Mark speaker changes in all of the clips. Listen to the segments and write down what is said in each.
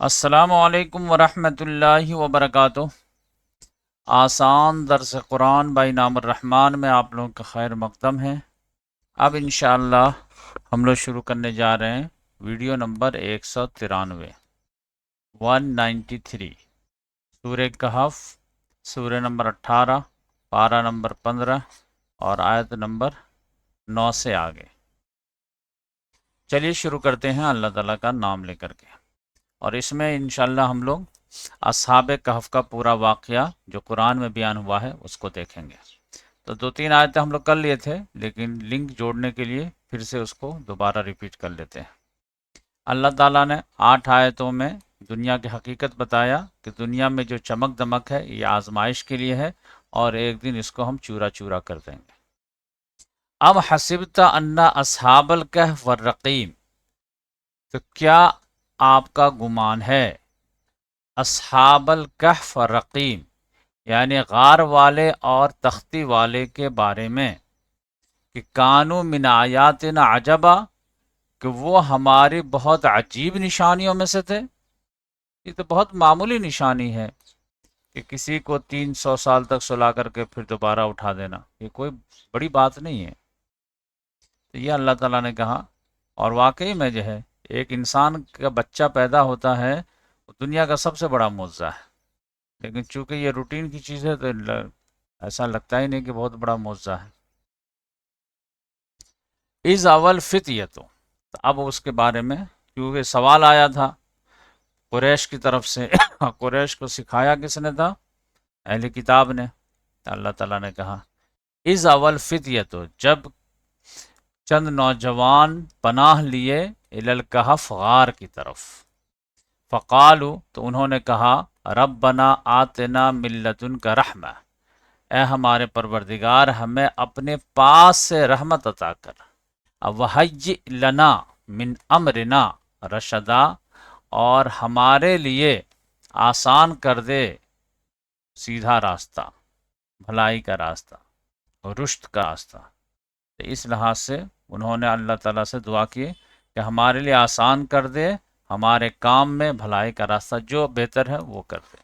Speaker 1: السلام علیکم ورحمۃ اللہ وبرکاتہ۔ آسان درس قرآن بائی نام الرحمن میں آپ لوگوں کا خیر مقدم ہے۔ اب انشاءاللہ ہم لوگ شروع کرنے جا رہے ہیں ویڈیو نمبر 193، 193، سورہ کہف، سورہ نمبر 18، پارہ نمبر 15 اور آیت نمبر 9 سے آگے۔ چلیے شروع کرتے ہیں اللہ تعالیٰ کا نام لے کر کے، اور اس میں انشاءاللہ ہم لوگ اصحاب کہف کا پورا واقعہ جو قرآن میں بیان ہوا ہے اس کو دیکھیں گے۔ تو 2-3 آیتیں ہم لوگ کر لیے تھے، لیکن لنک جوڑنے کے لیے پھر سے اس کو دوبارہ ریپیٹ کر لیتے ہیں۔ اللہ تعالیٰ نے 8 آیتوں میں دنیا کی حقیقت بتایا کہ دنیا میں جو چمک دمک ہے یہ آزمائش کے لیے ہے، اور ایک دن اس کو ہم چورا چورا کر دیں گے۔ ام حسبت ان اصحاب الکہف والرقیم، تو کیا آپ کا گمان ہے اصحاب الکہف والرقیم یعنی غار والے اور تختی والے کے بارے میں کہ کانوا من آیاتنا عجبا، کہ وہ ہماری بہت عجیب نشانیوں میں سے تھے۔ یہ تو بہت معمولی نشانی ہے کہ کسی کو 300 سال تک سلا کر کے پھر دوبارہ اٹھا دینا، یہ کوئی بڑی بات نہیں ہے۔ تو یہ اللہ تعالیٰ نے کہا، اور واقعی میں جو ہے ایک انسان کا بچہ پیدا ہوتا ہے وہ دنیا کا سب سے بڑا معجزہ ہے، لیکن چونکہ یہ روٹین کی چیز ہے تو ایسا لگتا ہی نہیں کہ بہت بڑا معجزہ ہے۔ از اول فتیتو، تو اب اس کے بارے میں کیونکہ سوال آیا تھا قریش کی طرف سے قریش کو سکھایا کس نے تھا؟ اہل کتاب نے۔ اللہ تعالیٰ نے کہا از اول فتیتو، جب چند نوجوان پناہ لیے الی الکہف، غار کی طرف، فقالو، تو انہوں نے کہا ربنا آتنا من لدنک رحمہ، اے ہمارے پروردگار ہمیں اپنے پاس سے رحمت عطا کر، وَهَيِّئْ لَنَا مِنْ أَمْرِنَا رَشَدًا، اور ہمارے لیے آسان کر دے سیدھا راستہ، بھلائی کا راستہ اور رشد کا راستہ۔ تو اس لحاظ سے انہوں نے اللہ تعالیٰ سے دعا کی کہ ہمارے لیے آسان کر دے، ہمارے کام میں بھلائی کا راستہ جو بہتر ہے وہ کر دے۔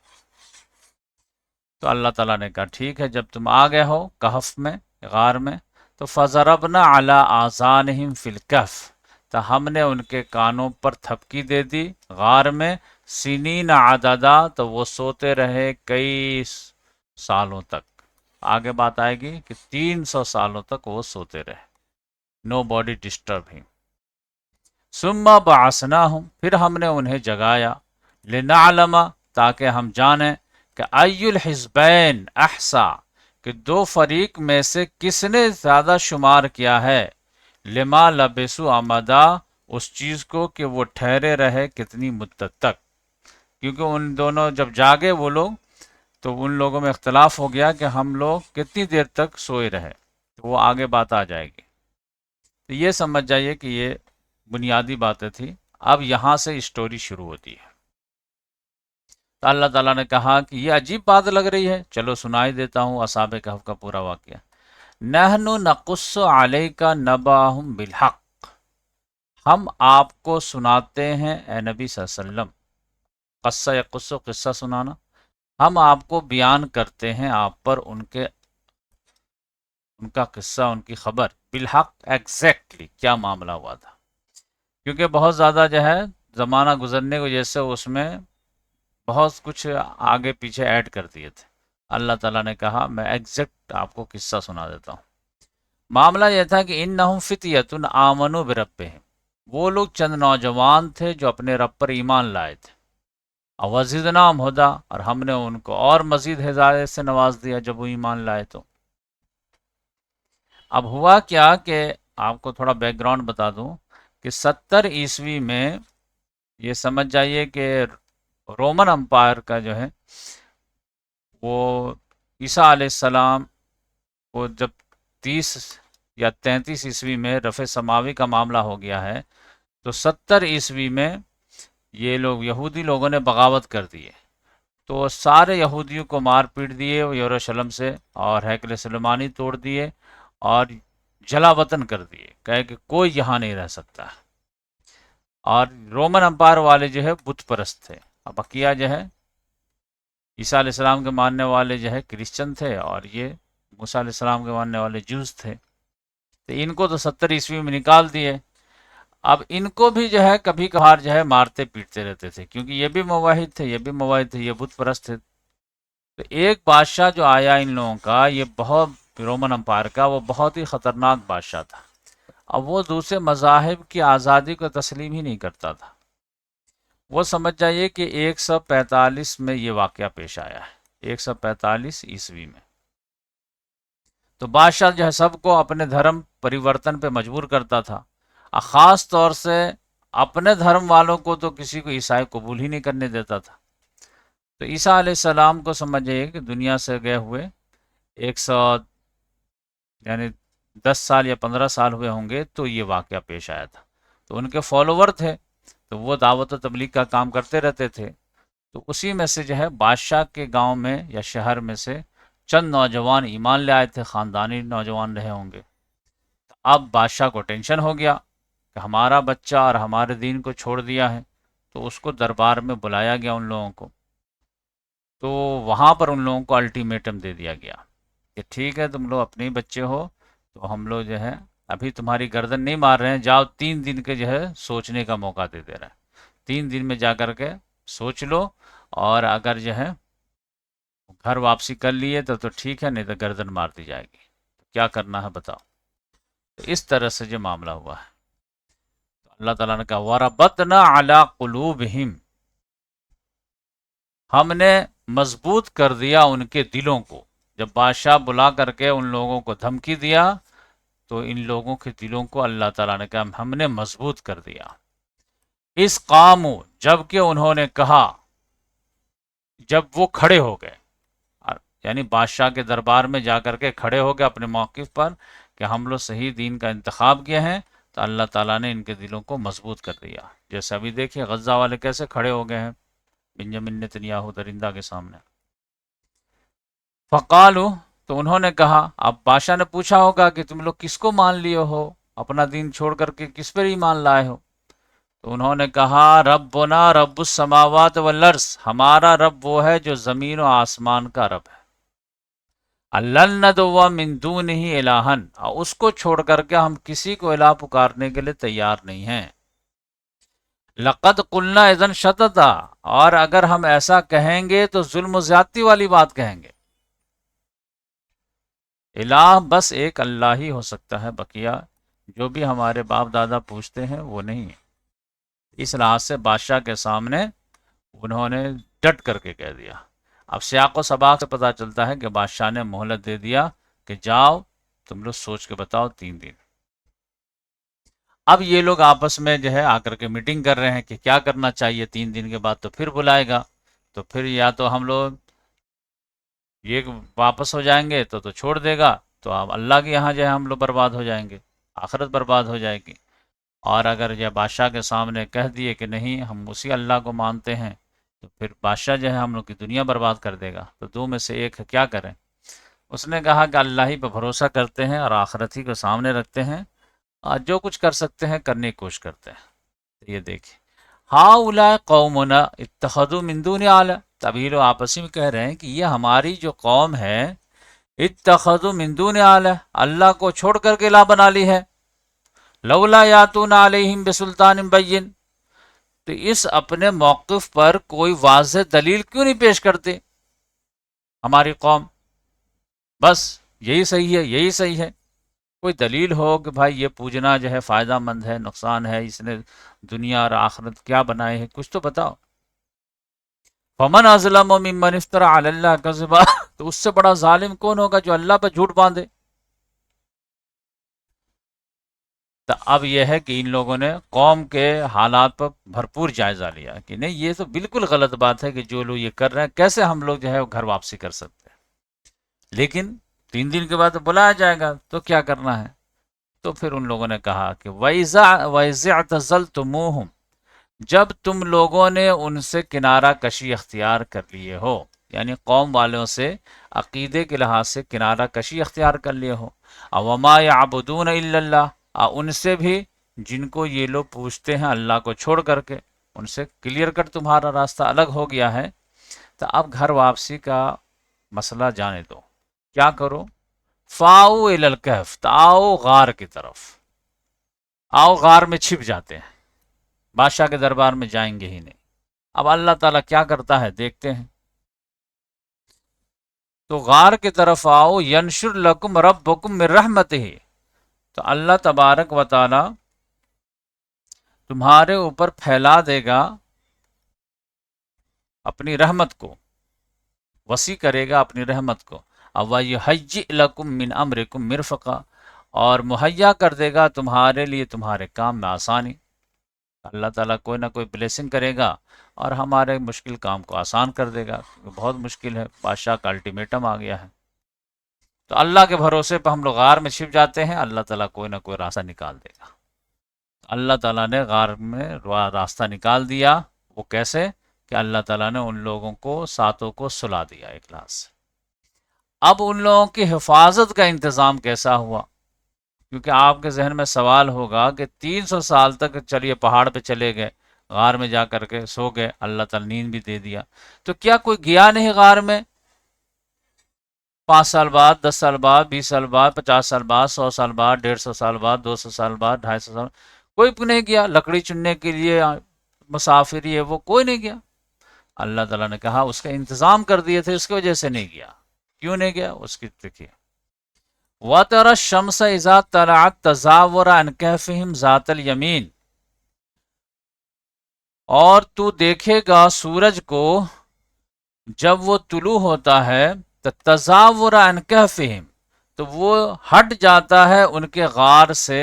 Speaker 1: تو اللہ تعالیٰ نے کہا ٹھیک ہے، جب تم آ گئے ہو کہف میں، غار میں، تو فَضَرَبْنَا عَلَىٰ آذَانِهِمْ فِي الْكَهْفِ، تو ہم نے ان کے کانوں پر تھپکی دے دی غار میں، سنین عددا، تو وہ سوتے رہے کئی سالوں تک۔ آگے بات آئے گی کہ 300 سالوں تک وہ سوتے رہے، نو باڈی ڈسٹرب ہی۔ ثم بعثناہم، پھر ہم نے انہیں جگایا، لنعلم، تاکہ ہم جانیں کہ ای الحزبین احصا، کہ دو فریق میں سے کس نے زیادہ شمار کیا ہے، لما لبسوا امدا، اس چیز کو کہ وہ ٹھہرے رہے کتنی مدت تک۔ کیونکہ ان دونوں جب جاگے وہ لوگ، تو ان لوگوں میں اختلاف ہو گیا کہ ہم لوگ کتنی دیر تک سوئے رہے، تو وہ آگے بات آ جائے گی۔ تو یہ سمجھ جائیے کہ یہ بنیادی باتیں تھی۔ اب یہاں سے اسٹوری شروع ہوتی ہے۔ تو اللہ تعالیٰ نے کہا کہ یہ عجیب بات لگ رہی ہے، چلو سنائی دیتا ہوں اصحاب کہف کا پورا واقعہ۔ نحن نقص علیک نبأہم بالحق، ہم آپ کو سناتے ہیں اے نبی صلی اللہ علیہ وسلم، قصہ یا قصہ، قصہ سنانا، ہم آپ کو بیان کرتے ہیں آپ پر ان کا قصہ، ان کی خبر، بالحق، ایگزیکٹلی کیا معاملہ ہوا تھا۔ کیونکہ بہت زیادہ جو ہے زمانہ گزرنے کی وجہ سے اس میں بہت کچھ آگے پیچھے ایڈ کر دیے تھے۔ اللہ تعالیٰ نے کہا میں ایگزیکٹ آپ کو قصہ سنا دیتا ہوں۔ معاملہ یہ تھا کہ انہم فتیۃ آمنوا بربہم، وہ لوگ چند نوجوان تھے جو اپنے رب پر ایمان لائے تھے، وزدناہم ہدی، اور ہم نے ان کو اور مزید ہدایت سے نواز دیا جب وہ ایمان لائے تو۔ اب ہوا کیا کہ آپ کو تھوڑا بیک گراؤنڈ بتا دوں کہ 70 عیسوی میں یہ سمجھ جائیے کہ رومن امپائر کا جو ہے وہ عیسیٰ علیہ السلام کو جب 30 یا 33 عیسوی میں رفع سماوی کا معاملہ ہو گیا ہے، تو 70 عیسوی میں یہ لوگ یہودی لوگوں نے بغاوت کر دیے، تو سارے یہودیوں کو مار پیٹ دیے یروشلم سے، اور ہیکل سلیمانی توڑ دیے اور جلا وطن کر دیے، کہے کہ کوئی یہاں نہیں رہ سکتا۔ اور رومن امپائر والے جو ہے بت پرست تھے، اور بقیہ جو ہے عیسیٰ علیہ السلام کے ماننے والے جو ہے کرسچن تھے، اور یہ موسیٰ علیہ السلام کے ماننے والے جوز تھے۔ تو ان کو تو 70 عیسوی میں نکال دیے۔ اب ان کو بھی جو ہے کبھی کبھار جو ہے مارتے پیٹتے رہتے تھے، کیونکہ یہ بھی موحد تھے، یہ بھی موحد تھے، یہ بت پرست تھے۔ تو ایک بادشاہ جو آیا ان لوگوں کا، یہ بہت رومن امپائر کا، وہ بہت ہی خطرناک بادشاہ تھا۔ اب وہ دوسرے مذاہب کی آزادی کو تسلیم ہی نہیں کرتا تھا۔ وہ سمجھ جائیے کہ 145 میں یہ واقعہ پیش آیا ہے، 145 عیسوی میں۔ تو بادشاہ جو ہے سب کو اپنے دھرم پریورتن پہ مجبور کرتا تھا، اور خاص طور سے اپنے دھرم والوں کو تو کسی کو عیسائی قبول ہی نہیں کرنے دیتا تھا۔ تو عیسیٰ علیہ السلام کو سمجھئے کہ دنیا سے گئے ہوئے 100 یعنی 10 سال یا 15 سال ہوئے ہوں گے، تو یہ واقعہ پیش آیا تھا۔ تو ان کے فالوور تھے، تو وہ دعوت و تبلیغ کا کام کرتے رہتے تھے۔ تو اسی میں سے جو ہے بادشاہ کے گاؤں میں یا شہر میں سے چند نوجوان ایمان لے آئے تھے، خاندانی نوجوان رہے ہوں گے۔ اب بادشاہ کو ٹینشن ہو گیا کہ ہمارا بچہ اور ہمارے دین کو چھوڑ دیا ہے، تو اس کو دربار میں بلایا گیا ان لوگوں کو۔ تو وہاں پر ان لوگوں کو الٹیمیٹم دے دیا گیا کہ ٹھیک ہے، تم لوگ اپنے ہی بچے ہو، تو ہم لوگ جو ہے ابھی تمہاری گردن نہیں مار رہے ہیں، جاؤ 3 دن کے جو ہے سوچنے کا موقع دے دے رہے ہیں، 3 دن میں جا کر کے سوچ لو، اور اگر جو ہے گھر واپسی کر لیے تو ٹھیک ہے، نہیں تو گردن مار دی جائے گی۔ کیا کرنا ہے بتاؤ۔ تو اس طرح سے جو معاملہ ہوا ہے، تو اللہ تعالیٰ نے کہا وَرَبَطْنَا عَلَىٰ قُلُوبِهِمْ، ہم نے مضبوط کر دیا ان کے دلوں کو۔ جب بادشاہ بلا کر کے ان لوگوں کو دھمکی دیا، تو ان لوگوں کے دلوں کو اللہ تعالیٰ نے کہا ہم نے مضبوط کر دیا۔ اس قاموا، جب کہ انہوں نے کہا، جب وہ کھڑے ہو گئے، یعنی بادشاہ کے دربار میں جا کر کے کھڑے ہو گئے اپنے موقف پر کہ ہم لوگ صحیح دین کا انتخاب کیے ہیں، تو اللہ تعالیٰ نے ان کے دلوں کو مضبوط کر دیا۔ جیسے ابھی دیکھیے غزہ والے کیسے کھڑے ہو گئے ہیں بنجامن نتنیاہو درندہ کے سامنے۔ فقالو، تو انہوں نے کہا، اب بادشاہ نے پوچھا ہوگا کہ تم لوگ کس کو مان لیے ہو، اپنا دین چھوڑ کر کے کس پر ایمان لائے ہو؟ تو انہوں نے کہا ربنا رب السماوات والارض، ہمارا رب وہ ہے جو زمین و آسمان کا رب ہے۔ لن ندعو من دونہ الہا، اس کو چھوڑ کر کے ہم کسی کو الہ پکارنے کے لیے تیار نہیں ہیں۔ لقد قلنا اذن شططا، اور اگر ہم ایسا کہیں گے تو ظلم و زیادتی والی بات کہیں گے۔ الہ بس ایک اللہ ہی ہو سکتا ہے، بقیہ جو بھی ہمارے باپ دادا پوچھتے ہیں وہ نہیں ہے۔ اس لحاظ سے بادشاہ کے سامنے انہوں نے ڈٹ کر کے کہہ دیا۔ اب سیاق و سباق سے پتہ چلتا ہے کہ بادشاہ نے مہلت دے دیا کہ جاؤ تم لوگ سوچ کے بتاؤ 3 دن۔ اب یہ لوگ آپس میں جو ہے آ کر کے میٹنگ کر رہے ہیں کہ کیا کرنا چاہیے، 3 دن کے بعد تو پھر بلائے گا، تو پھر یا تو ہم لوگ یہ واپس ہو جائیں گے تو چھوڑ دے گا، تو اب اللہ کے یہاں جو ہے ہم لوگ برباد ہو جائیں گے، آخرت برباد ہو جائے گی۔ اور اگر یہ بادشاہ کے سامنے کہہ دیے کہ نہیں ہم اسی اللہ کو مانتے ہیں، تو پھر بادشاہ جو ہے ہم لوگ کی دنیا برباد کر دے گا۔ تو دو میں سے ایک ہے، کیا کریں؟ اس نے کہا کہ اللہ ہی پہ بھروسہ کرتے ہیں اور آخرت ہی کو سامنے رکھتے ہیں، اور جو کچھ کر سکتے ہیں کرنے کی کوشش کرتے ہیں۔ تو یہ دیکھیں، ہؤلاء قومنا اتخذوا من دون اعلی، تبھی لوگ آپسی میں کہہ رہے ہیں کہ یہ ہماری جو قوم ہے اتخذوا من دون اعلی، اللہ کو چھوڑ کر کے الہ بنا لی ہے۔ لولا یاتون علیہم بسلطان بین، تو اس اپنے موقف پر کوئی واضح دلیل کیوں نہیں پیش کرتے ہماری قوم؟ بس یہی صحیح ہے، یہی صحیح ہے، کوئی دلیل ہو کہ بھائی یہ پوجنا جو ہے فائدہ مند ہے، نقصان ہے، اس نے دنیا اور آخرت کیا بنائے ہے، کچھ تو بتاؤ۔ فمن اظلم ممن افترى علی اللہ کذبا، تو اس سے بڑا ظالم کون ہوگا جو اللہ پر جھوٹ باندھے؟ تو اب یہ ہے کہ ان لوگوں نے قوم کے حالات پر بھرپور جائزہ لیا کہ نہیں یہ تو بالکل غلط بات ہے کہ جو لوگ یہ کر رہے ہیں، کیسے ہم لوگ جو ہے گھر واپسی کر سکتے ہیں؟ لیکن 3 دن کے بعد بلایا جائے گا تو کیا کرنا ہے؟ تو پھر ان لوگوں نے کہا کہ وَإِذَا اعْتَزَلْتُمُوهُمْ، جب تم لوگوں نے ان سے کنارہ کشی اختیار کر لیے ہو، یعنی قوم والوں سے عقیدے کے لحاظ سے کنارہ کشی اختیار کر لیے ہو، وَمَا يَعْبُدُونَ إِلَّا اللَّهَ، ان سے بھی جن کو یہ لوگ پوچھتے ہیں اللہ کو چھوڑ کر کے، ان سے کلیئر کٹ تمہارا راستہ الگ ہو گیا ہے، تو اب گھر واپسی کا مسئلہ جانے دو. کیا کرو؟ فاؤ الی الکہف، تو آؤ غار کی طرف، آؤ غار میں چھپ جاتے ہیں، بادشاہ کے دربار میں جائیں گے ہی نہیں. اب اللہ تعالیٰ کیا کرتا ہے دیکھتے ہیں. تو غار کی طرف آؤ، ینشر لکم ربکم من رحمتہ، تو اللہ تبارک و تعالی تمہارے اوپر پھیلا دے گا اپنی رحمت کو، وسیع کرے گا اپنی رحمت کو. وَيُهَيِّئْ لَكُم مِّنْ أَمْرِكُم مِّرْفَقًا، اور مہیا کر دے گا تمہارے لیے تمہارے کام میں آسانی. اللہ تعالیٰ کوئی نہ کوئی بلیسنگ کرے گا اور ہمارے مشکل کام کو آسان کر دے گا. بہت مشکل ہے، بادشاہ کا الٹیمیٹم آ گیا ہے. تو اللہ کے بھروسے پہ ہم لوگ غار میں چھپ جاتے ہیں، اللہ تعالیٰ کوئی نہ کوئی راستہ نکال دے گا. اللہ تعالیٰ نے غار میں راستہ نکال دیا. وہ کیسے؟ کہ اللہ تعالیٰ نے ان لوگوں کو ساتوں کو سلا دیا ایک لاش سے. اب ان لوگوں کی حفاظت کا انتظام کیسا ہوا؟ کیونکہ آپ کے ذہن میں سوال ہوگا کہ 300 سال تک چلیے پہاڑ پہ چلے گئے، غار میں جا کر کے سو گئے، اللہ تعالیٰ نیند بھی دے دیا، تو کیا کوئی گیا نہیں غار میں؟ 5 سال بعد، 10 سال بعد، 20 سال بعد، 50 سال بعد، 100 سال بعد، 150 سال بعد، 200 سال بعد، 250 سال، کوئی نہیں گیا لکڑی چننے کے لیے، مسافر یہ وہ کوئی نہیں گیا. اللہ تعالیٰ نے کہا اس کا انتظام کر دیے تھے، اس کی وجہ سے نہیں گیا. کیوں نہیں گیا اس کی دیکھیے. وَتَرَى الشَّمْسَ إِذَا طَلَعَتْ تَزَاوَرُ عَنْ كَهْفِهِمْ ذَاتَ الْيَمِينِ، اور تو دیکھے گا سورج کو جب وہ طلوع ہوتا ہے، تَزَاوَرُ عَنْ كَهْفِهِمْ، تو وہ ہٹ جاتا ہے ان کے غار سے،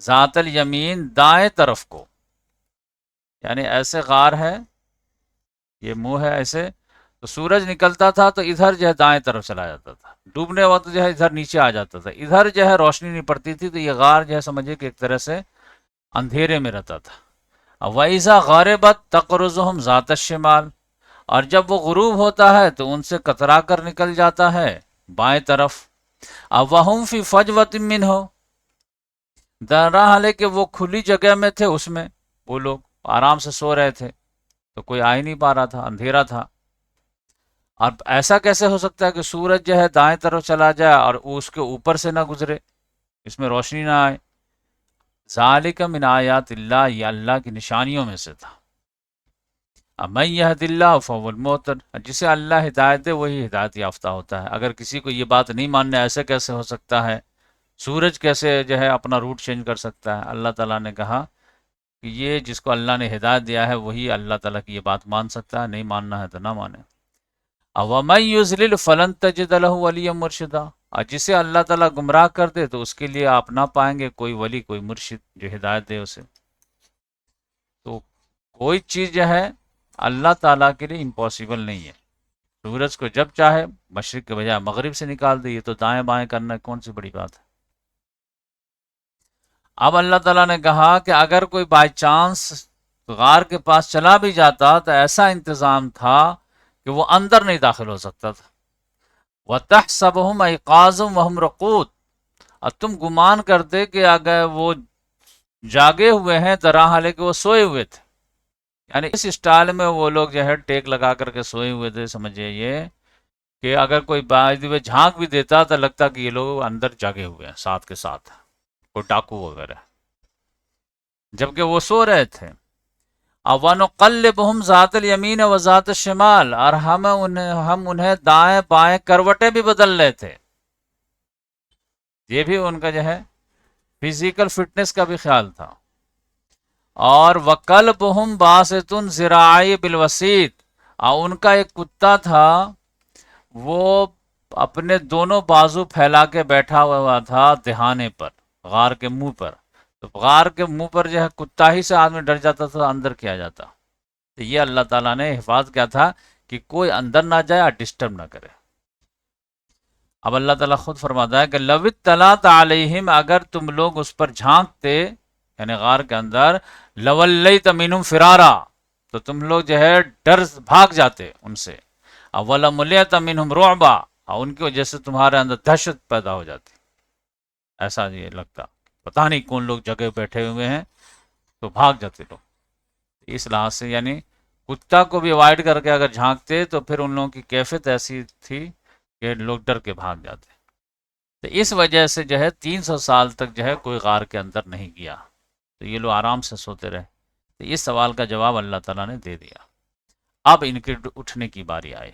Speaker 1: ذات الیمین، دائیں طرف کو. یعنی ایسے غار ہے، یہ منہ ہے ایسے، تو سورج نکلتا تھا تو ادھر جو ہے دائیں طرف چلا جاتا تھا، ڈوبنے وقت جو ہے ادھر نیچے آ جاتا تھا، ادھر جو ہے روشنی نہیں پڑتی تھی. تو یہ غار جو ہے سمجھے کہ ایک طرح سے اندھیرے میں رہتا تھا. وَإِذَا غَرَبَتْ تَقْرِضُهُمْ ذَاتَ الشِّمَالِ، اور جب وہ غروب ہوتا ہے تو ان سے کترا کر نکل جاتا ہے بائیں طرف. وَهُمْ فِي فَجْوَةٍ مِّنْهُ، درا حال ہے کہ وہ کھلی جگہ میں تھے، اس میں وہ لوگ آرام سے سو رہے تھے، تو کوئی آ ہی نہیں پا رہا تھا، اندھیرا تھا. اور ایسا کیسے ہو سکتا ہے کہ سورج جو ہے دائیں طرف چلا جائے اور وہ اس کے اوپر سے نہ گزرے، اس میں روشنی نہ آئے؟ ذالک من آیات اللہ، یہ اللہ کی نشانیوں میں سے تھا. من یہد اللہ فہو المہتد، جسے اللہ ہدایت دے وہی ہدایت یافتہ ہوتا ہے. اگر کسی کو یہ بات نہیں ماننا ایسے کیسے ہو سکتا ہے، سورج کیسے جو ہے اپنا روٹ چینج کر سکتا ہے؟ اللہ تعالیٰ نے کہا کہ یہ جس کو اللہ نے ہدایت دیا ہے وہی اللہ تعالیٰ کی یہ بات مان سکتا ہے، نہیں ماننا ہے تو نہ مانے. وَمَن يُضْلِلْ فَلَن تَجِدَ لَهُ وَلِيًّا مُرْشِدًا، اور جسے اللہ تعالیٰ گمراہ کر دے تو اس کے لیے آپ نہ پائیں گے کوئی ولی، کوئی مرشد جو ہدایت دے اسے. تو کوئی چیز جو ہے اللہ تعالیٰ کے لیے امپاسبل نہیں ہے. سورج کو جب چاہے مشرق کے بجائے مغرب سے نکال دے، یہ تو دائیں بائیں کرنا کون سی بڑی بات ہے. اب اللہ تعالیٰ نے کہا کہ اگر کوئی بائی چانس غار کے پاس چلا بھی جاتا تو ایسا انتظام تھا کہ وہ اندر نہیں داخل ہو سکتا تھا. وَتَحْسَبُهُمْ أَيْقَاظًا وَهُمْ رُقُودٌ، اور تم گمان کرتے کہ اگر وہ جاگے ہوئے ہیں درا حال ہے کہ وہ سوئے ہوئے تھے. یعنی اس اسٹائل میں وہ لوگ جو ہے ٹیک لگا کر کے سوئے ہوئے تھے. سمجھے یہ کہ اگر کوئی بعد میں جھانک بھی دیتا تو لگتا کہ یہ لوگ اندر جاگے ہوئے ہیں ساتھ کے ساتھ، کوئی ڈاکو وغیرہ، جبکہ وہ سو رہے تھے. وَنُقَلِّبُهُمْ ذَاتَ الْيَمِينِ وَذَاتَ الشِّمَالِ، اور ہم انہیں دائیں بائیں کروٹیں بھی بدل رہے تھے. یہ بھی ان کا جو ہے فزیکل فٹنس کا بھی خیال تھا. اور وَقَلْبُهُمْ بَاسِطٌ ذِرَاعَیْهِ بِالْوَسِیطِ، اور ان کا ایک کتا تھا وہ اپنے دونوں بازو پھیلا کے بیٹھا ہوا تھا دہانے پر، غار کے منہ پر. تو غار کے منہ پر جو ہے کتا ہی سے آدمی ڈر جاتا تھا، اندر کیا جاتا. تو یہ اللہ تعالیٰ نے حفاظ کیا تھا کہ کوئی اندر نہ جائے اور ڈسٹرب نہ کرے. اب اللہ تعالیٰ خود فرماتا ہے کہ لَوِ اطَّلَعْتَ عَلَیْہِمْ، اگر تم لوگ اس پر جھانکتے یعنی غار کے اندر، لَوَلَّیْتَ مِنْہُمْ فِرَارًا، تو تم لوگ جو ہے ڈر بھاگ جاتے ان سے. وَلَمُلِئْتَ مِنْہُمْ رُعْبًا، اور ان کی وجہ سے تمہارے اندر دہشت پیدا ہو جاتی. ایسا یہ لگتا. پتہ نہیں کون لوگ جگہ بیٹھے ہوئے ہیں، تو بھاگ جاتے لوگ۔ اس لحاظ سے یعنی کتا کو بھی اوائڈ کر کے اگر جھانکتے تو پھر ان لوگوں کی کیفیت ایسی تھی کہ لوگ ڈر کے بھاگ جاتے۔ تو اس وجہ سے جو ہے 300 سال تک جو ہے کوئی غار کے اندر نہیں گیا، تو یہ لوگ آرام سے سوتے رہے۔ تو اس سوال کا جواب اللہ تعالیٰ نے دے دیا۔ اب ان کے اٹھنے کی باری آئی۔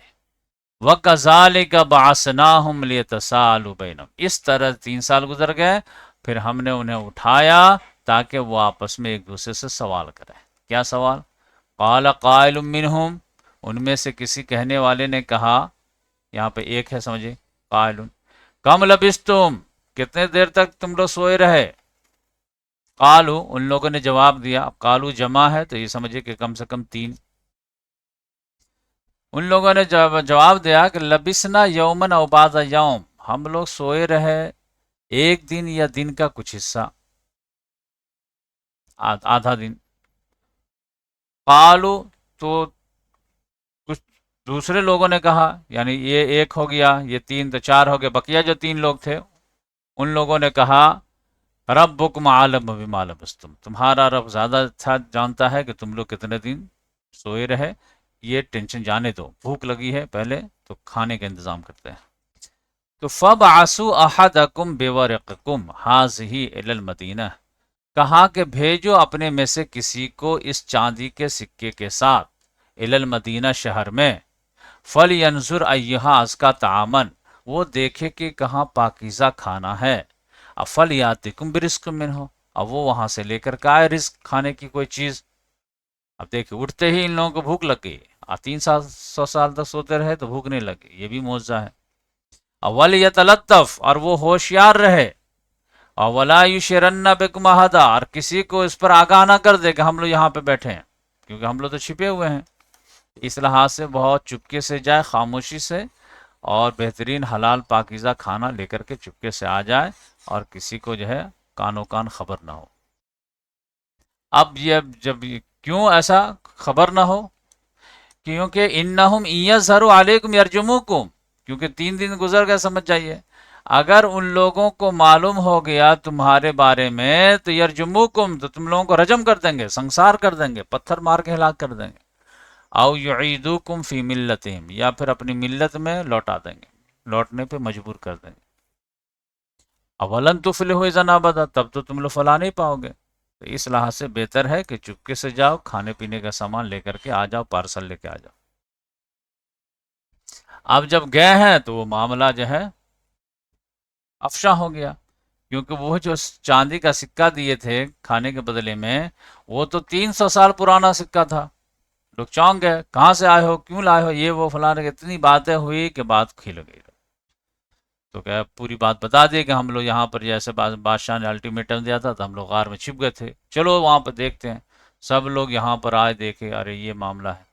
Speaker 1: وَكَذَلِكَ بَعَثْنَاهُمْ لِيَتَسَاءَلُوا بَيْنَهُمْ، اس طرح 3 سال گزر گئے، پھر ہم نے انہیں اٹھایا تاکہ وہ آپس میں ایک دوسرے سے سوال کریں۔ کیا سوال؟ قَالَ قَائِلٌ مِّنْهُمْ، ان میں سے کسی کہنے والے نے کہا، یہاں پہ ایک ہے سمجھے، قائل، کم لبستم، کتنے دیر تک تم لوگ سوئے رہے؟ قالو، ان لوگوں نے جواب دیا، قالو جمع ہے تو یہ سمجھے کہ کم سے کم 3۔ ان لوگوں نے جواب دیا کہ لبسنا یومن او بعض یوم، ہم لوگ سوئے رہے ایک دن یا دن کا کچھ حصہ، آدھا دن۔ قالو، تو کچھ دوسرے لوگوں نے کہا، یعنی یہ ایک ہو گیا، یہ 3 تو 4 ہو گئے، بقیہ جو 3 لوگ تھے ان لوگوں نے کہا ربکم عالم بما لبستم، تمہارا رب زیادہ اچھا جانتا ہے کہ تم لوگ کتنے دن سوئے رہے، یہ ٹینشن جانے دو، بھوک لگی ہے پہلے تو کھانے کا انتظام کرتے ہیں۔ تو فَبْعَثُوا أَحَدَكُمْ بِوَرِقِكُمْ هَٰذِهِ إِلَى الْمَدِينَةِ، کہا کہ بھیجو اپنے میں سے کسی کو اس چاندی کے سکے کے ساتھ إِلَى الْمَدِينَةِ شہر میں، فَلْيَنْظُرْ أَيُّهَا أَزْكَىٰ طَعَامًا، وہ دیکھے کہ کہاں پاکیزہ کھانا ہے، فَلْيَأْتِكُمْ بِرِزْقٍ مِّنْهُ، اب وہ وہاں سے لے کر کے آئے رزق، کھانے کی کوئی چیز۔ اب دیکھیں اٹھتے ہی ان لوگوں کو بھوک لگ گئی، 300 سال تک سوتے رہے تو بھوک نہیں لگی، یہ بھی معجزہ ہے۔ وَلْيَتَلَطَّفْ، اور وہ ہوشیار رہے، وَلَا يُشْعِرَنَّ بِكُمْ أَحَدًا، اور کسی کو اس پر آگاہ نہ کر دے کہ ہم لوگ یہاں پہ بیٹھے ہیں، کیونکہ ہم لوگ تو چھپے ہوئے ہیں۔ اس لحاظ سے بہت چپکے سے جائے، خاموشی سے، اور بہترین حلال پاکیزہ کھانا لے کر کے چپکے سے آ جائے، اور کسی کو جو ہے کانوں کان خبر نہ ہو۔ اب یہ جب کیوں ایسا خبر نہ ہو؟ کیونکہ انہم ان یظہروا علیکم یرجموکم، کیونکہ 3 دن گزر گئے، سمجھ جائیے، اگر ان لوگوں کو معلوم ہو گیا تمہارے بارے میں تو یرجموکم، تو تم لوگوں کو رجم کر دیں گے، سنسار کر دیں گے، پتھر مار کے ہلاک کر دیں گے، او یعیدوکم فی ملتہم، یا پھر اپنی ملت میں لوٹا دیں گے، لوٹنے پہ مجبور کر دیں گے۔ اولن تفلحوا اذا ابدا، تب تو تم لوگ فلاح نہیں پاؤ گے۔ تو اس لحاظ سے بہتر ہے کہ چپکے سے جاؤ، کھانے پینے کا سامان لے کر کے آ جاؤ، پارسل لے کے آ جاؤ۔ اب جب گئے ہیں تو وہ معاملہ جو ہے افشا ہو گیا، کیونکہ وہ جو چاندی کا سکہ دیے تھے کھانے کے بدلے میں، وہ تو 300 سال پرانا سکہ تھا۔ لوگ چونک گئے، کہاں سے آئے ہو، کیوں لائے ہو، یہ وہ فلاں، اتنی باتیں ہوئی کہ بات کھل گئی۔ تو کیا پوری بات بتا دی کہ ہم لوگ یہاں پر، جیسے بادشاہ نے الٹیمیٹم دیا تھا تو ہم لوگ غار میں چھپ گئے تھے، چلو وہاں پر دیکھتے ہیں۔ سب لوگ یہاں پر آئے، دیکھے، ارے یہ معاملہ ہے۔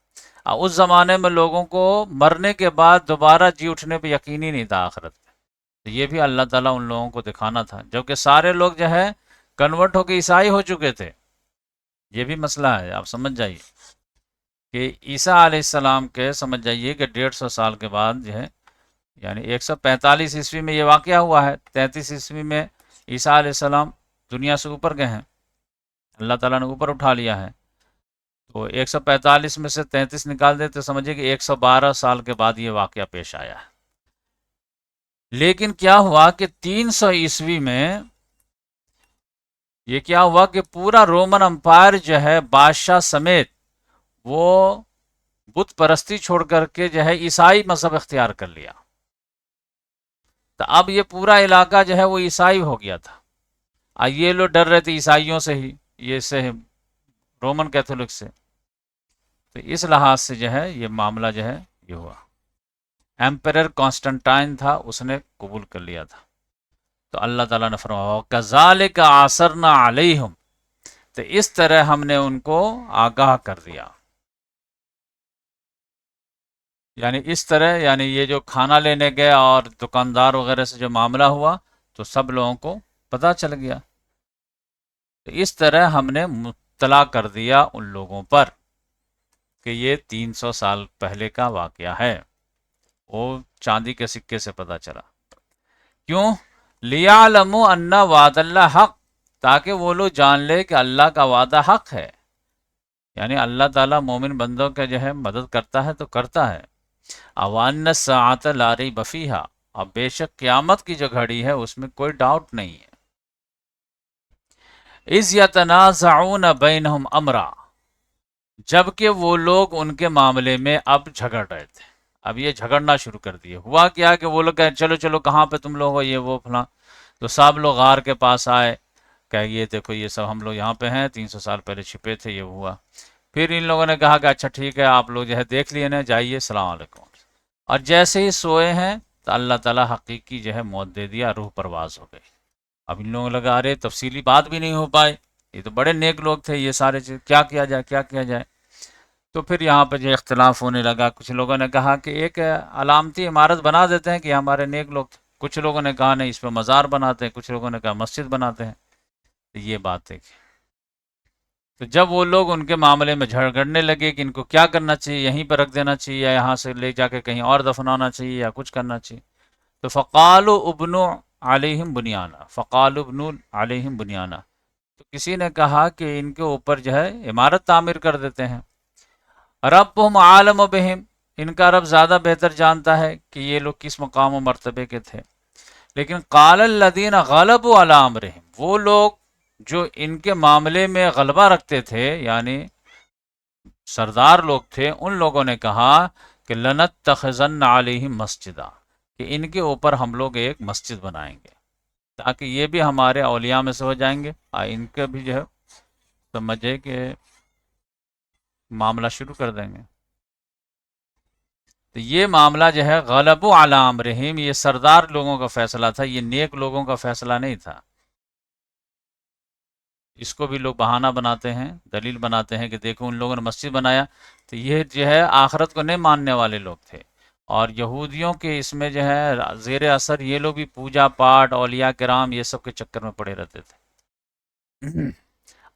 Speaker 1: اس زمانے میں لوگوں کو مرنے کے بعد دوبارہ جی اٹھنے پہ یقین ہی نہیں تھا آخرت میں، تو یہ بھی اللہ تعالیٰ ان لوگوں کو دکھانا تھا، جبکہ سارے لوگ جو ہے کنورٹ ہو کے عیسائی ہو چکے تھے۔ یہ بھی مسئلہ ہے، آپ سمجھ جائیے کہ عیسیٰ علیہ السلام کے، سمجھ جائیے کہ 150 سال کے بعد جو ہے، یعنی 145 عیسوی میں یہ واقعہ ہوا ہے، 33 عیسوی میں عیسیٰ علیہ السلام دنیا سے اوپر گئے ہیں، اللہ تعالیٰ نے اوپر اٹھا لیا ہے۔ تو 145 میں سے 33 نکال دے تو سمجھے کہ 112 سال کے بعد یہ واقعہ پیش آیا ہے۔ لیکن کیا ہوا کہ 300 عیسوی میں یہ کیا ہوا کہ پورا رومن امپائر جو ہے بادشاہ سمیت وہ بت پرستی چھوڑ کر کے جو ہے عیسائی مذہب اختیار کر لیا۔ تو اب یہ پورا علاقہ جو ہے وہ عیسائی ہو گیا تھا، یہ لوگ ڈر رہے تھے عیسائیوں سے ہی، یہ سے رومن کیتھولک سے۔ تو اس لحاظ سے جو ہے یہ معاملہ جو ہے یہ ہوا۔ ایمپرر کانسٹنٹائن تھا، اس نے قبول کر لیا تھا۔ تو اللہ تعالیٰ نے فرمایا کذالک عثرنا علیہم، تو اس طرح ہم نے ان کو آگاہ کر دیا، یعنی اس طرح، یعنی یہ جو کھانا لینے گئے اور دکاندار وغیرہ سے جو معاملہ ہوا تو سب لوگوں کو پتہ چل گیا۔ تو اس طرح ہم نے مطلع کر دیا ان لوگوں پر کہ یہ 300 سال پہلے کا واقعہ ہے، وہ چاندی کے سکے سے پتہ چلا۔ کیوں؟ لِيَعْلَمُوا أَنَّ وَعْدَ اللَّهِ حق، تاکہ وہ لوگ جان لے کہ اللہ کا وعدہ حق ہے، یعنی اللہ تعالیٰ مومن بندوں کا جو ہے مدد کرتا ہے تو کرتا ہے۔ اوان الساعۃ لا ریب فیہا، اب بے شک قیامت کی جو گھڑی ہے اس میں کوئی ڈاؤٹ نہیں ہے۔ اذ یتنازعون بینہم امرا، جبکہ وہ لوگ ان کے معاملے میں اب جھگڑ رہے تھے، اب یہ جھگڑنا شروع کر دیے۔ ہوا کیا کہ وہ لوگ کہے چلو چلو کہاں پہ تم لوگ ہو، یہ وہ فلاں، تو سب لوگ غار کے پاس آئے کہ یہ دیکھو یہ سب ہم لوگ یہاں پہ ہیں، 300 سال پہلے چھپے تھے، یہ ہوا۔ پھر ان لوگوں نے کہا کہ اچھا ٹھیک ہے آپ لوگ جو ہے دیکھ لیے نا، جائیے السلام علیکم۔ اور جیسے ہی سوئے ہیں تو اللہ تعالیٰ حقیقی جو ہے موت دے دیا، روح پرواز ہو گئی۔ اب ان لوگوں لگا ارے تفصیلی بات بھی نہیں ہو پائے، یہ تو بڑے نیک لوگ تھے، یہ سارے چیز کیا کیا جائے کیا کیا جائے۔ تو پھر یہاں پہ جو اختلاف ہونے لگا، کچھ لوگوں نے کہا کہ ایک علامتی عمارت بنا دیتے ہیں کہ ہمارے نیک لوگ تھے، کچھ لوگوں نے کہا نہیں اس پہ مزار بناتے ہیں، کچھ لوگوں نے کہا مسجد بناتے ہیں۔ تو یہ بات ہے۔ تو جب وہ لوگ ان کے معاملے میں جھگڑنے لگے کہ ان کو کیا کرنا چاہیے، یہیں پہ رکھ دینا چاہیے یا یہاں سے لے جا کے کہیں اور دفنانا چاہیے یا کچھ کرنا چاہیے، تو فقالوا ابنوا علیہم بنیانا، فقالوا ابنوا علیہم بنیانا، تو کسی نے کہا کہ ان کے اوپر جو ہے عمارت تعمیر کر دیتے ہیں۔ ربهم عالم بہم، ان کا رب زیادہ بہتر جانتا ہے کہ یہ لوگ کس مقام و مرتبے کے تھے۔ لیکن قال الذین غلبوا علی امرہم، وہ لوگ جو ان کے معاملے میں غلبہ رکھتے تھے یعنی سردار لوگ تھے، ان لوگوں نے کہا کہ لنتخذن علیہم مسجدا، کہ ان کے اوپر ہم لوگ ایک مسجد بنائیں گے تاکہ یہ بھی ہمارے اولیاء میں سے ہو جائیں گے، ان کا بھی جو ہے سمجھے کہ معاملہ شروع کر دیں گے۔ تو یہ معاملہ جو ہے غلب علی امرہم، یہ سردار لوگوں کا فیصلہ تھا، یہ نیک لوگوں کا فیصلہ نہیں تھا۔ اس کو بھی لوگ بہانہ بناتے ہیں، دلیل بناتے ہیں کہ دیکھو ان لوگوں نے مسجد بنایا، تو یہ جو ہے آخرت کو نہیں ماننے والے لوگ تھے، اور یہودیوں کے اس میں جو ہے زیر اثر یہ لوگ بھی پوجا پاٹ اولیاء کرام یہ سب کے چکر میں پڑے رہتے تھے۔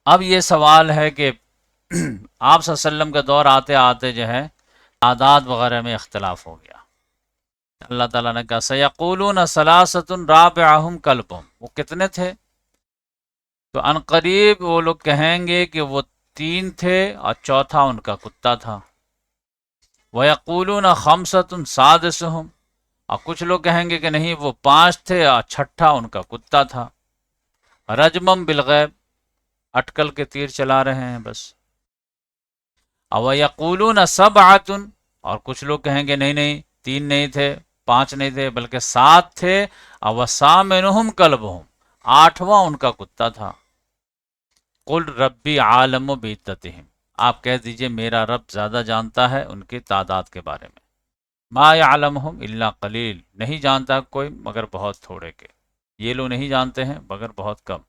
Speaker 1: اب یہ سوال ہے کہ آپ صلی اللہ علیہ وسلم کا دور آتے آتے جو ہے تعداد وغیرہ میں اختلاف ہو گیا۔ اللہ تعالیٰ نے کہا سیقولون ثلاثۃ رابعہم کلبہم، وہ کتنے تھے؟ تو ان قریب وہ لوگ کہیں گے کہ وہ 3 تھے اور چوتھا ان کا کتا تھا۔ وَيَقُولُونَ خَمْسَةٌ سَادِسُهُمْ، اور کچھ لوگ کہیں گے کہ نہیں وہ 5 تھے اور چھٹا ان کا کتا تھا۔ رجمم بالغیب، اٹکل کے تیر چلا رہے ہیں بس۔ وَيَقُولُونَ سَبْعَةٌ، اور کچھ لوگ کہیں گے نہیں نہیں 3 نہیں تھے 5 نہیں تھے بلکہ 7 تھے، وَثَامِنُهُمْ كَلْبُهُمْ، 8واں ان کا کتا تھا۔ قل ربی عالم بعدتہم، آپ کہہ دیجئے میرا رب زیادہ جانتا ہے ان کی تعداد کے بارے میں۔ ما یعلمہم الا قلیل، نہیں جانتا کوئی مگر بہت تھوڑے کے، یہ لوگ نہیں جانتے ہیں مگر بہت کم۔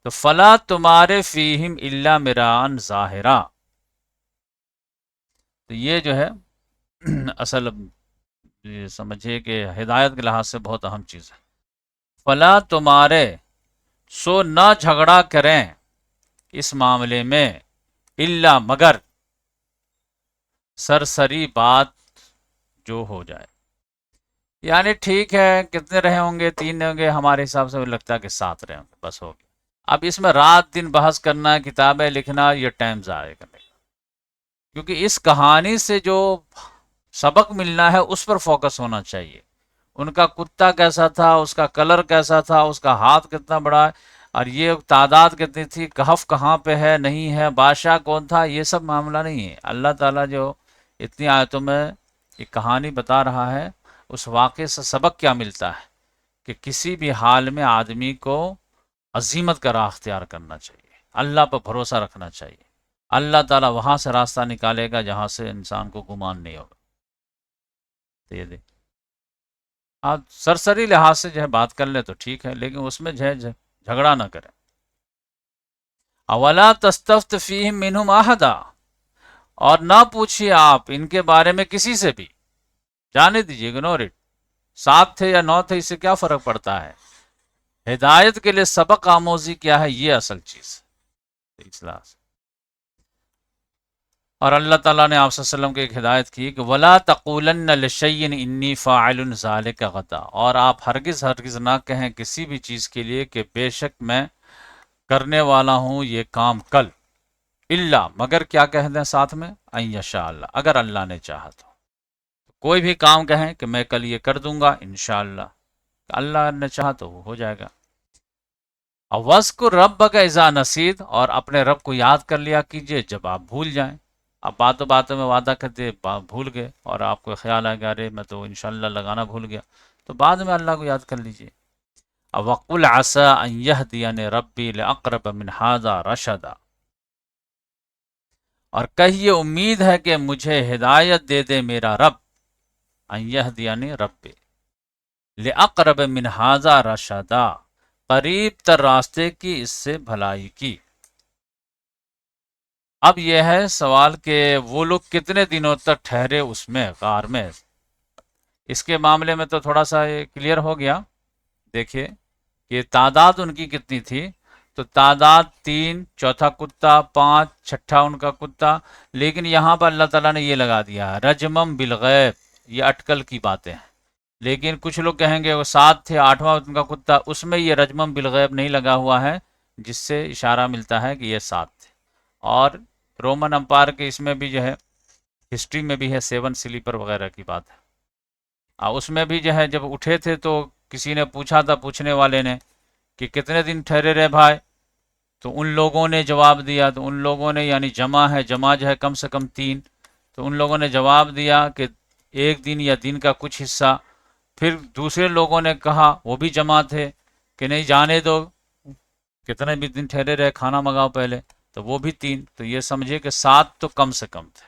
Speaker 1: تو فلا تمارے فیہم الا مراء ظاہرا، تو یہ جو ہے اصل یہ سمجھیے کہ ہدایت کے لحاظ سے بہت اہم چیز ہے۔ فلا تمارے، سو نہ جھگڑا کریں اس معاملے میں، الا مگر سرسری بات جو ہو جائے، یعنی ٹھیک ہے کتنے رہے ہوں گے 3 ہوں گے، ہمارے حساب سے لگتا ہے کہ 7 رہے ہوں گے بس ہو گیا۔ اب اس میں رات دن بحث کرنا، کتابیں لکھنا، یہ ٹائم ضائع کرنے کا، کیونکہ اس کہانی سے جو سبق ملنا ہے اس پر فوکس ہونا چاہیے۔ ان کا کتا کیسا تھا، اس کا کلر کیسا تھا، اس کا ہاتھ کتنا بڑا ہے، اور یہ تعداد کتنی تھی، کہف کہاں پہ ہے نہیں ہے، بادشاہ کون تھا، یہ سب معاملہ نہیں ہے۔ اللہ تعالیٰ جو اتنی آیتوں میں ایک کہانی بتا رہا ہے، اس واقعے سے سبق کیا ملتا ہے کہ کسی بھی حال میں آدمی کو عزیمت کا راہ اختیار کرنا چاہیے، اللہ پر بھروسہ رکھنا چاہیے۔ اللہ تعالیٰ وہاں سے راستہ نکالے گا جہاں سے انسان کو گمان نہیں ہوگا۔ تو یہ دیکھ آپ سرسری لحاظ سے جو ہے بات کر لیں تو ٹھیک ہے، لیکن اس میں جو ہے جھگڑا نہ کریں۔ اولا تستفت فیہم منہم احدا، اور نہ پوچھیے آپ ان کے بارے میں کسی سے بھی، جانے دیجیے، اگنور اٹ، 7 تھے یا 9 تھے اس سے کیا فرق پڑتا ہے، ہدایت کے لیے سبق آموزی کیا ہے یہ اصل چیز ہے اصلاح سے۔ اور اللہ تعالیٰ نے آپ صلی اللہ علیہ وسلم کو ایک ہدایت کی کہ وَلَا تَقُولَنَّ لِشَيْءٍ إِنِّي فَاعِلٌ ذَلِكَ غَدًا، اور آپ ہرگز ہرگز نہ کہیں کسی بھی چیز کے لیے کہ بے شک میں کرنے والا ہوں یہ کام کل، الا مگر کیا کہہ دیں ساتھ میں، ان یشاء اللہ، اگر اللہ نے چاہا تو کوئی بھی کام کہیں کہ میں کل یہ کر دوں گا انشاءاللہ، اللہ نے چاہا تو وہ ہو جائے گا۔ وَاذْكُرْ رَبَّكَ اِذَا نَسِيتَ، اور اپنے رب کو یاد کر لیا کیجئے جب آپ بھول جائیں۔ اب باتوں باتوں میں وعدہ کرتے بھول گئے اور آپ کو خیال آئے گا ارے میں تو انشاءاللہ لگانا بھول گیا، تو بعد میں اللہ کو یاد کر لیجئے۔ وَقُلْ عَسَىٰ أَن يَهْدِيَنِ رَبِّي لِأَقْرَبَ مِنْ هَٰذَا رَشَدًا، اور کہیے امید ہے کہ مجھے ہدایت دے دے میرا رب، ان یہدینی ربی لأقرب من هذا رشدا، قریب تر راستے کی اس سے بھلائی کی۔ اب یہ ہے سوال کہ وہ لوگ کتنے دنوں تک ٹھہرے اس میں غار میں، اس کے معاملے میں تو تھوڑا سا کلیئر ہو گیا۔ دیکھیے کہ تعداد ان کی کتنی تھی، تو تعداد 3، چوتھا کتا 5، چھٹا ان کا کتا، لیکن یہاں پر اللہ تعالیٰ نے یہ لگا دیا رجمم بالغیب، یہ اٹکل کی باتیں ہیں۔ لیکن کچھ لوگ کہیں گے وہ 7 تھے، 8واں ان کا کتا، اس میں یہ رجمم بالغیب نہیں لگا ہوا ہے، جس سے اشارہ ملتا ہے کہ یہ 7 تھے۔ اور رومن امپائر کے اس میں بھی جو ہے ہسٹری میں بھی ہے 7 سلیپر وغیرہ کی بات ہے، اس میں بھی جو ہے جب اٹھے تھے تو کسی نے پوچھا تھا پوچھنے والے نے کہ کتنے دن ٹھہرے رہے بھائی، تو ان لوگوں نے جواب دیا، تو ان لوگوں نے یعنی جمع ہے، جمع جو ہے کم سے کم 3، تو ان لوگوں نے جواب دیا کہ 1 دن یا دن کا کچھ حصہ۔ پھر دوسرے لوگوں نے کہا، وہ بھی جمع تھے، کہ نہیں جانے دو، کتنے بھی دن ٹھہرے رہے، کھانا منگاؤ پہلے، تو وہ بھی 3، تو یہ سمجھے کہ 7 تو کم سے کم تھے۔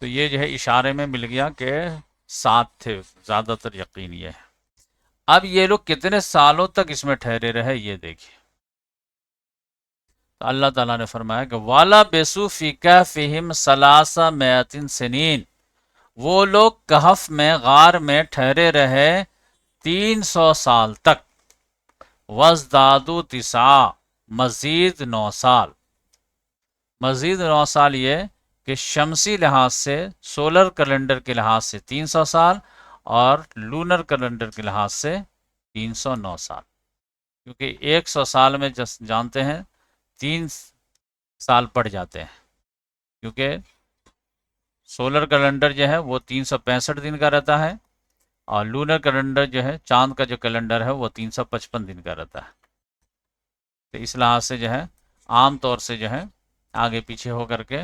Speaker 1: تو یہ جو ہے اشارے میں مل گیا کہ 7 تھے، زیادہ تر یقین یہ ہے۔ اب یہ لوگ کتنے سالوں تک اس میں ٹھہرے رہے یہ دیکھیے، تو اللہ تعالیٰ نے فرمایا کہ والا بیسو فی کہفہم ثلاث مئۃ سنین، وہ لوگ کہف میں غار میں ٹھہرے رہے 300 سال تک، وزدادو تسعا، مزید 9 سال، مزید 9 سال یہ کہ شمسی لحاظ سے سولر کیلنڈر کے لحاظ سے 300 سال اور لونر کیلنڈر کے لحاظ سے 309 سال، کیونکہ 100 سال میں جانتے ہیں 3 سال پڑ جاتے ہیں، کیونکہ سولر کیلنڈر جو ہے وہ 365 دن کا رہتا ہے، اور لونر کیلنڈر جو ہے چاند کا جو کیلنڈر ہے وہ 355 دن کا رہتا ہے۔ تو اس لحاظ سے جو ہے عام طور سے جو ہے آگے پیچھے ہو کر کے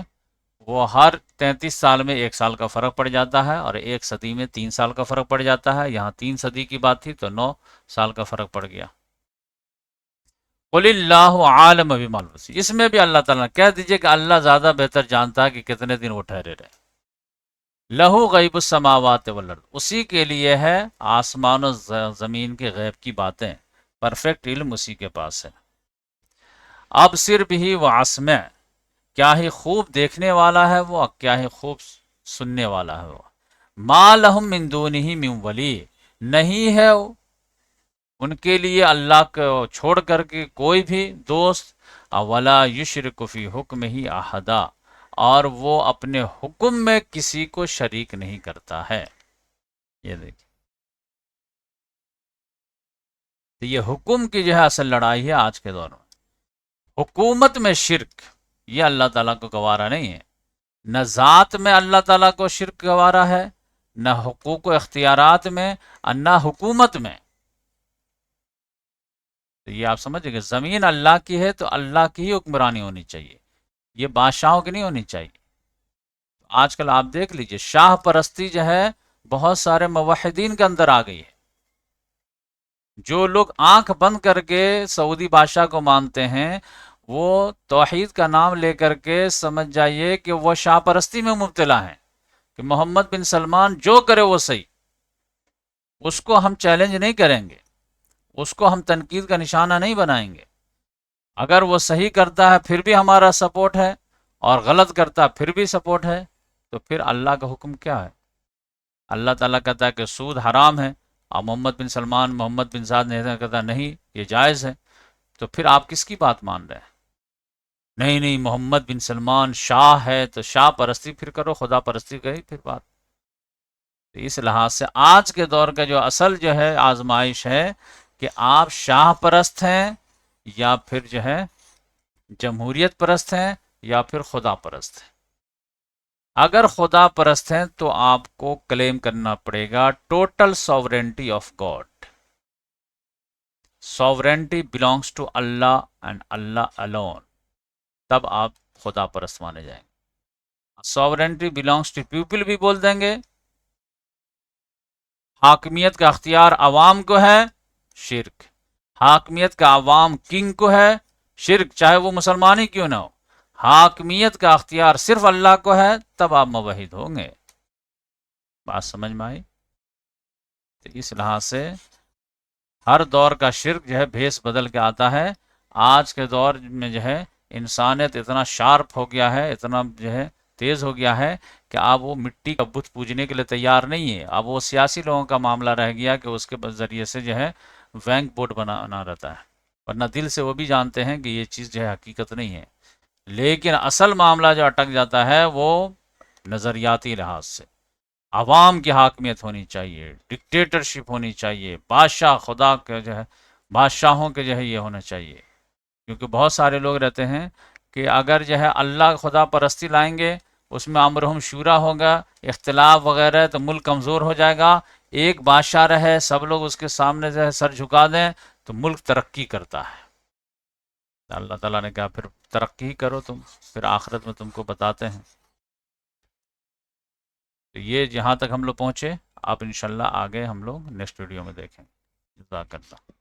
Speaker 1: وہ ہر 33 سال میں 1 سال کا فرق پڑ جاتا ہے، اور 1 صدی میں 3 سال کا فرق پڑ جاتا ہے۔ یہاں 3 صدی کی بات تھی تو 9 سال کا فرق پڑ گیا۔ قل اللہ عالم بما لبث، اس میں بھی اللہ تعالیٰ کہہ دیجئے کہ اللہ زیادہ بہتر جانتا ہے کہ کتنے دن وہ ٹھہرے رہے۔ لہو غیب السماوات والارض، اسی کے لیے ہے آسمان و زمین کے غیب کی باتیں، پرفیکٹ علم اسی کے پاس ہے۔ اب صرف ہی وہ اسمع، کیا ہی خوب دیکھنے والا ہے وہ، کیا ہی خوب سننے والا ہے وہ۔ ما لہم من دونہ من ولی، نہیں ہے ان کے لیے اللہ کو چھوڑ کر کے کوئی بھی دوست، ولا یشرک فی حکمہ احدا، اور وہ اپنے حکم میں کسی کو شریک نہیں کرتا ہے۔ یہ دیکھیں، تو یہ حکم کی جو ہے اصل لڑائی ہے آج کے دور میں۔ حکومت میں شرک یہ اللہ تعالیٰ کو گوارا نہیں ہے، نہ ذات میں اللہ تعالیٰ کو شرک گوارا ہے، نہ حقوق و اختیارات میں، اور نہ حکومت میں۔ تو یہ آپ سمجھیں کہ زمین اللہ کی ہے تو اللہ کی ہی حکمرانی ہونی چاہیے، یہ بادشاہوں کی نہیں ہونی چاہیے۔ آج کل آپ دیکھ لیجئے شاہ پرستی جو ہے بہت سارے موحدین کے اندر آ گئی ہے۔ جو لوگ آنکھ بند کر کے سعودی بادشاہ کو مانتے ہیں، وہ توحید کا نام لے کر کے سمجھ جائیے کہ وہ شاہ پرستی میں مبتلا ہیں، کہ محمد بن سلمان جو کرے وہ صحیح، اس کو ہم چیلنج نہیں کریں گے، اس کو ہم تنقید کا نشانہ نہیں بنائیں گے۔ اگر وہ صحیح کرتا ہے پھر بھی ہمارا سپورٹ ہے، اور غلط کرتا ہے پھر بھی سپورٹ ہے، تو پھر اللہ کا حکم کیا ہے؟ اللہ تعالیٰ کہتا ہے کہ سود حرام ہے، اور محمد بن سلمان، محمد بن سعد نے کہتا نہیں یہ جائز ہے، تو پھر آپ کس کی بات مان رہے ہیں؟ نہیں نہیں محمد بن سلمان شاہ ہے تو شاہ پرستی پھر کرو، خدا پرستی کری پھر بات۔ تو اس لحاظ سے آج کے دور کا جو اصل جو ہے آزمائش ہے کہ آپ شاہ پرست ہیں یا پھر جو ہے جمہوریت پرست ہیں یا پھر خدا پرست ہیں. اگر خدا پرست ہیں تو آپ کو کلیم کرنا پڑے گا total sovereignty of God. Sovereignty belongs to Allah and Allah alone. تب آپ خدا پرست مانے جائیں گے. ساورینٹی بلانگس ٹو پیپل بھی بول دیں گے. حاکمیت کا اختیار عوام کو ہے، شرک. حاکمیت کا عوام کنگ کو ہے، شرک، چاہے وہ مسلمان ہی کیوں نہ ہو. حاکمیت کا اختیار صرف اللہ کو ہے، تب آپ موحد ہوں گے. بات سمجھ میں آئی؟ تو اس لحاظ سے ہر دور کا شرک جو ہے بھیس بدل کے آتا ہے. آج کے دور میں جو ہے انسانیت اتنا شارپ ہو گیا ہے، اتنا جو ہے تیز ہو گیا ہے کہ اب وہ مٹی کا بت پوجنے کے لیے تیار نہیں ہے. اب وہ سیاسی لوگوں کا معاملہ رہ گیا کہ اس کے ذریعے سے جو ہے وینک بورڈ بنانا رہتا ہے، ورنہ دل سے وہ بھی جانتے ہیں کہ یہ چیز جو ہے حقیقت نہیں ہے. لیکن اصل معاملہ جو اٹک جاتا ہے وہ نظریاتی لحاظ سے. عوام کی حاکمیت ہونی چاہیے، ڈکٹیٹرشپ ہونی چاہیے، بادشاہ خدا کے جو ہے بادشاہوں کے جو ہے یہ ہونا چاہیے. کیونکہ بہت سارے لوگ رہتے ہیں کہ اگر جو ہے اللہ خدا پرستی لائیں گے، اس میں امرہم شورا ہوگا، اختلاف وغیرہ، تو ملک کمزور ہو جائے گا. ایک بادشاہ رہے، سب لوگ اس کے سامنے جو ہے سر جھکا دیں تو ملک ترقی کرتا ہے. اللہ تعالیٰ نے کہا پھر ترقی کرو تم، پھر آخرت میں تم کو بتاتے ہیں. تو یہ جہاں تک ہم لوگ پہنچے، آپ انشاءاللہ آگے ہم لوگ نیکسٹ ویڈیو میں دیکھیں. جزاک اللہ.